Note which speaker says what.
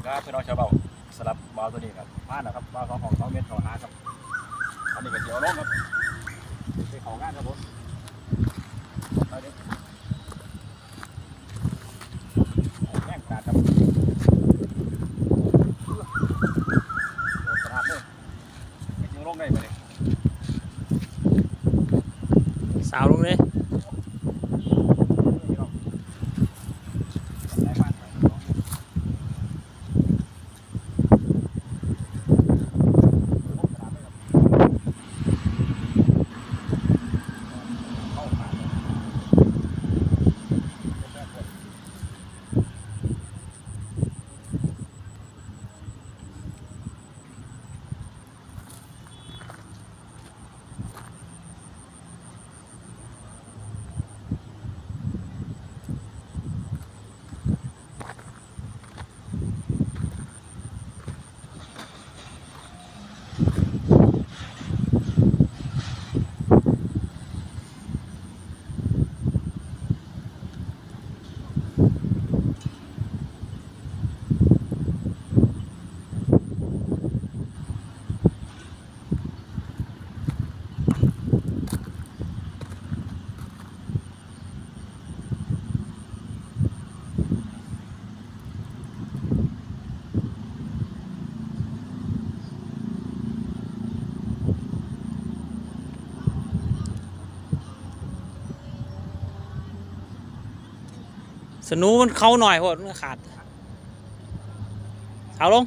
Speaker 1: ครับพี่น้องชาวเบาสลับเบาตัวนี้ครับมาหนะครับเบาของ2 เมตรเขาหาครับอันนี้ก็เจียวลงครับไปของงานครับผมเอาดิแม่งขาดครับโอ้สลับเลยไปเจียวลงได้ไหมเนี่ย
Speaker 2: สาวลงเลยสนูมันเข้าหน่อยโหดมันขาดเอาลง